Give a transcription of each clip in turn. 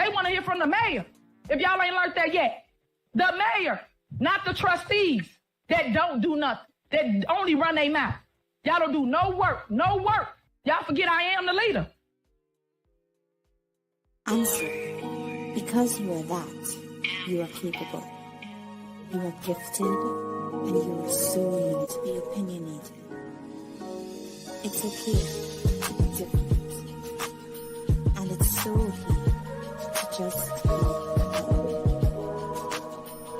They want to hear from the mayor. If y'all ain't learned that yet. The mayor, not the trustees that don't do nothing, that only run their mouth. Y'all don't do no work, no work. Y'all forget I am the leader. Answer. Because you are that, you are capable. You are gifted, and you are so meant to be opinionated. It's okay to be different. And it's so okay to just be you.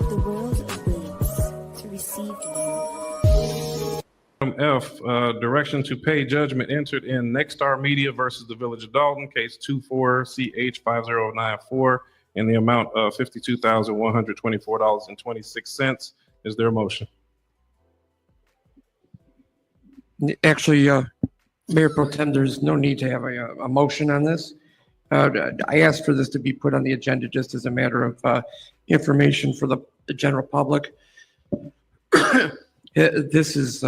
The world awaits to receive you. F, direction to pay judgment entered in Nexstar Media versus the Village of Dolton, case 24CH5094, in the amount of $52,124.26. Is there a motion? Actually, Mayor Pro Tem, there's no need to have a motion on this. I asked for this to be put on the agenda just as a matter of information for the general public. This is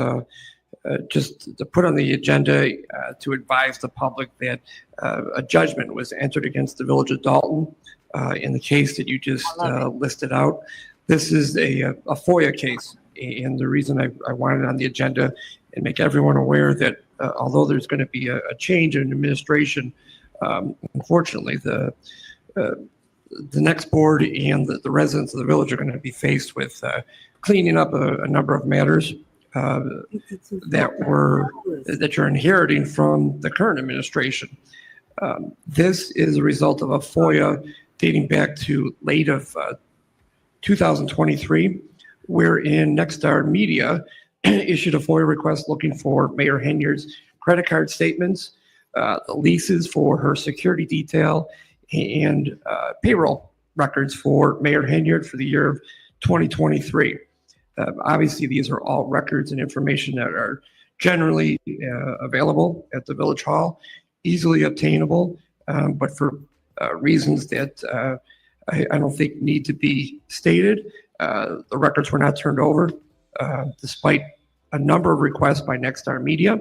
just to put on the agenda to advise the public that a judgment was entered against the Village of Dolton in the case that you just listed out. This is a FOIA case, and the reason I wanted it on the agenda and make everyone aware that although there's going to be a change in administration, unfortunately, the next board and the residents of the village are going to be faced with cleaning up a number of matters that you're inheriting from the current administration. This is a result of a FOIA dating back to late of 2023, wherein Nexstar Media issued a FOIA request looking for Mayor Henyard's credit card statements, the leases for her security detail, and payroll records for Mayor Henyard for the year of 2023. Obviously, these are all records and information that are generally available at the Village Hall, easily obtainable, but for reasons that I don't think need to be stated, the records were not turned over, despite a number of requests by Nexstar Media.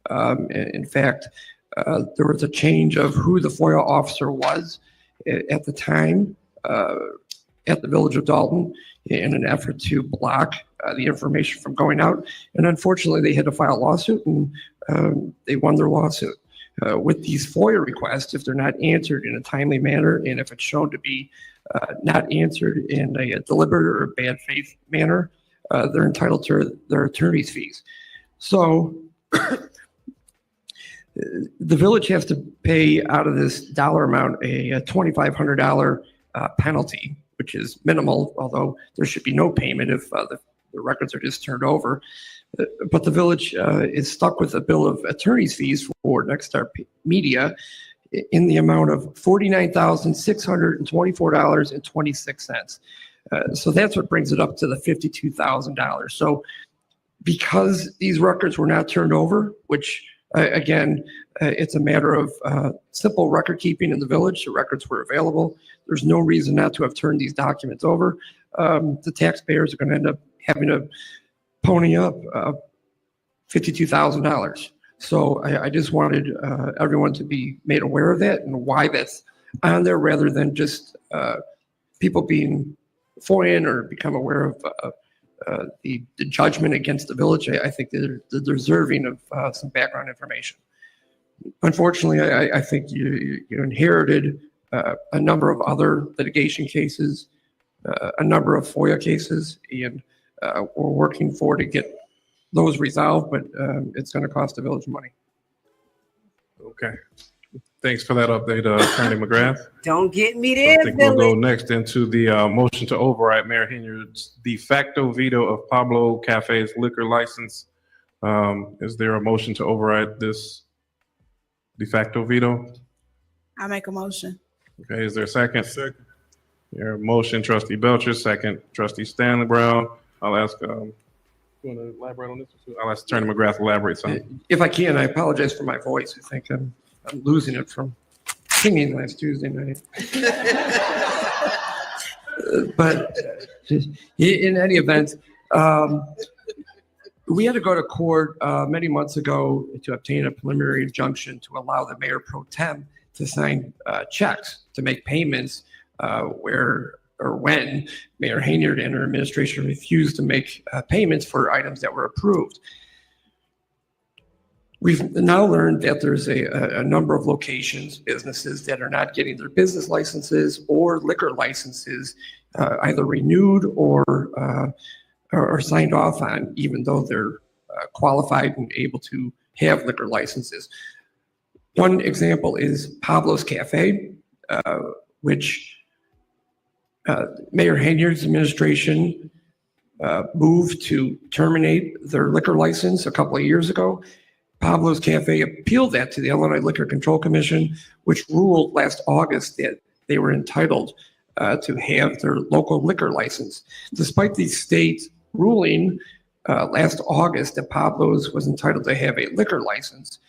In fact, there was a change of who the FOIA officer was at the time at the Village of Dolton in an effort to block the information from going out. And unfortunately, they had to file a lawsuit, and they won their lawsuit. With these FOIA requests, if they're not answered in a timely manner, and if it's shown to be not answered in a deliberate or bad faith manner, they're entitled to their attorney's fees. So the village has to pay out of this dollar amount a $2,500 penalty, which is minimal, although there should be no payment if the records are just turned over. But the village is stuck with a bill of attorney's fees for Nexstar Media in the amount of $49,624.26. So that's what brings it up to the $52,000. So because these records were not turned over, which again, it's a matter of simple record keeping in the village. The records were available. There's no reason not to have turned these documents over. The taxpayers are going to end up having to pony up $52,000. So I just wanted everyone to be made aware of that and why that's on there, rather than just people being FOIA or become aware of the judgment against the village. I think they're deserving of some background information. Unfortunately, I think you inherited a number of other litigation cases, a number of FOIA cases, and we're working to get those resolved, but it's going to cost the village money. Okay. Thanks for that update, Attorney McGrath. Don't get me there, I think we'll go next into the motion to override Mayor Henyard's de facto veto of Pablo Cafe's liquor license. Is there a motion to override this de facto veto? I make a motion. Okay, is there a second? Second. Your motion, Trustee Belcher, second, Trustee Stanley Brown. I'll ask, you want to elaborate on this? I'll ask Attorney McGrath to elaborate something. If I can, I apologize for my voice. I think I'm losing it from singing last Tuesday night. But in any event, we had to go to court many months ago to obtain a preliminary injunction to allow the mayor pro tem to sign checks to make payments where or when Mayor Hayniard and her administration refused to make payments for items that were approved. We've now learned that there's a number of locations, businesses that are not getting their business licenses or liquor licenses either renewed or signed off on, even though they're qualified and able to have liquor licenses. One example is Pablo's Cafe, which Mayor Hayniard's administration moved to terminate their liquor license a couple of years ago. Pablo's Cafe appealed that to the Illinois Liquor Control Commission, which ruled last August that they were entitled to have their local liquor license. Despite the state ruling last August that Pablo's was entitled to have a liquor license,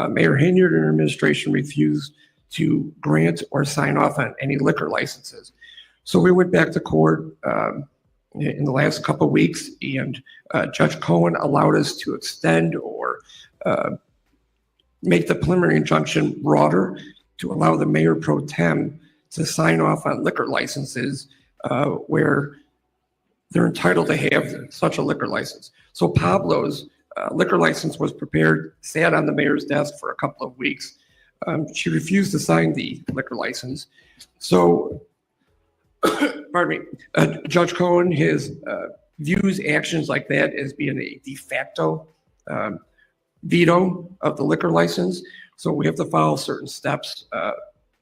Mayor Hayniard and her administration refused to grant or sign off on any liquor licenses. So we went back to court in the last couple of weeks, and Judge Cohen allowed us to extend or make the preliminary injunction broader to allow the mayor pro tem to sign off on liquor licenses where they're entitled to have such a liquor license. So Pablo's liquor license was prepared, sat on the mayor's desk for a couple of weeks. She refused to sign the liquor license. So, pardon me, Judge Cohen views actions like that as being a de facto veto of the liquor license. So we have to follow certain steps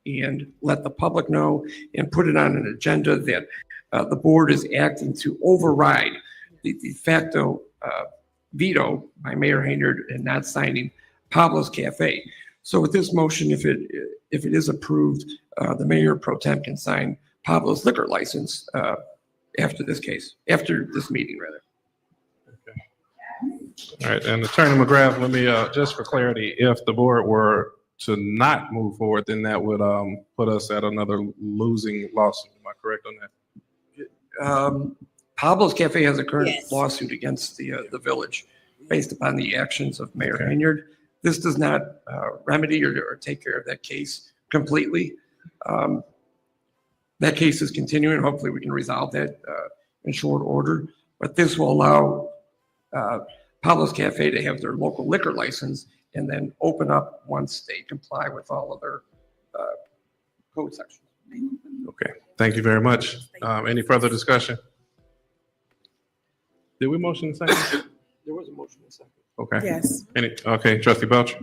and let the public know and put it on an agenda that the board is acting to override the de facto veto by Mayor Hayniard and not signing Pablo's Cafe. So with this motion, if it is approved, the mayor pro tem can sign Pablo's liquor license after this meeting, rather. All right, and Attorney McGrath, let me, just for clarity, if the board were to not move forward, then that would put us at another losing lawsuit. Am I correct on that? Pablo's Cafe has a current Yes. lawsuit against the village based upon the actions of Mayor Hayniard. This does not remedy or take care of that case completely. That case is continuing. Hopefully we can resolve that in short order, but this will allow Pablo's Cafe to have their local liquor license and then open up once they comply with all of their code sections. Okay, thank you very much. Any further discussion? Did we motion second? There was a motion in a second. Okay. Yes. Okay, Trustee Belcher?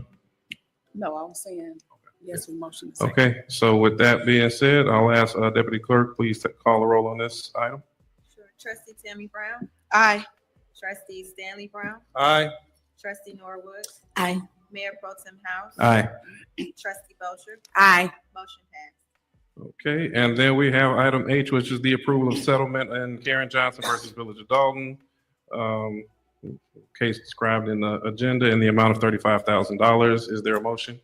No, I was saying, yes, we motion. to second. Okay, so with that being said, I'll ask Deputy Clerk, please call the roll on this item. Sure. Trustee Tammy Brown, Aye. Trustee Stanley Brown, Aye. Trustee Norwood, Aye. Mayor Pro Tem House, Aye. Trustee Belcher, Aye. motion passed. Okay, and then we have item H, which is the approval of settlement in Karen Johnson versus Village of Dolton. Case described in the agenda in the amount of $35,000. Is there a motion?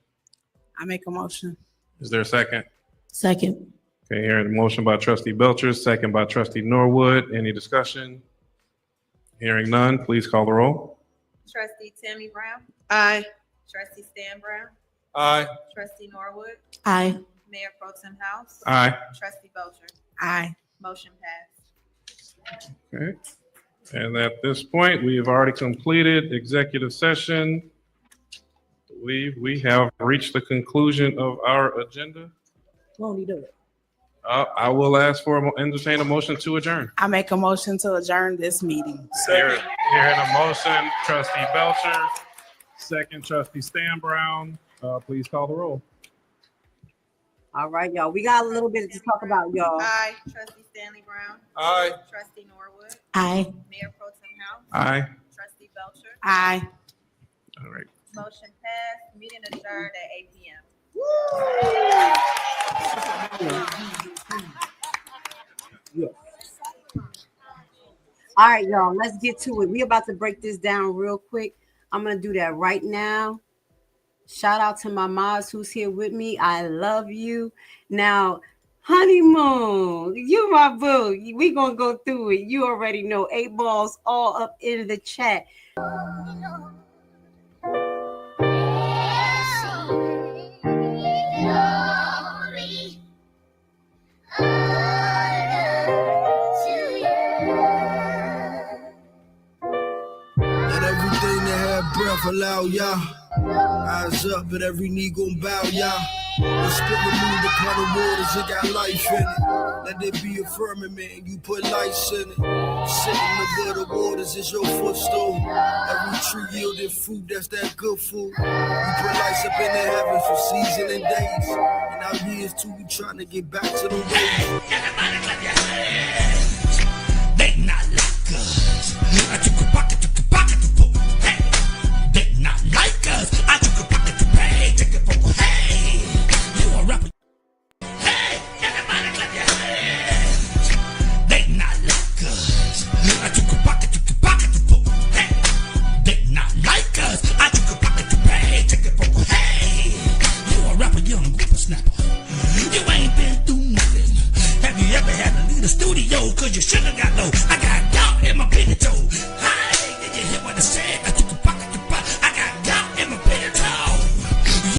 I make a motion. Is there a second? Second. Okay, hearing a motion by Trustee Belcher, second by Trustee Norwood. Any discussion? Hearing none, please call the roll. Trustee Tammy Brown, Aye. Trustee Stan Brown, Aye. Trustee Norwood, Aye. Mayor Pro Tem House, Aye. Trustee Belcher, Aye. motion passed. Okay. And at this point, we have already completed executive session. I believe we have reached the conclusion of our agenda. Won't he do it? I will ask for entertain a motion to adjourn. I make a motion to adjourn this meeting. Hearing a motion, Trustee Belcher, second Trustee Stan Brown. Please call the roll. All right, y'all. We got a little bit to talk about, y'all. Aye. Trustee Stanley Brown, Aye. Trustee Norwood, Aye. Mayor Pro Tem House, Aye. Trustee Belcher, Aye. All right. motion passed. Meeting adjourned at 8 p.m. All right, y'all. Let's get to it. We about to break this down real quick. I'm gonna do that right now. Shout out to my moms who's here with me. I love you. Now, honeymoon, you my boo. We gonna go through it. You already know. 8 balls all up in the chat. laugh aloud, yeah. Eyes up, but every knee gon' bow, yeah. The spirit moved upon the waters, it got life in it. Let there be a firmament and you put lights in it. Sitting above the waters is your footstool. Every tree yielding fruit, that's that good food. You put lights up in the heavens for seasons and days. And our years too, we trying to get back to the ways. Everybody clap your hands. They not like us. I took a pocket to pull. Hey, they not like us. I took a pocket to pay. Take it for hey. You a rapper. Hey, everybody clap your hands. They not like us. I took a pocket to pull. Hey, they not like us. I took a pocket to pay. Take it for hey. You a rapper, you don't group a snapper. You ain't been through nothing. Have you ever had to leave the studio cause you should've got low? I got doubt in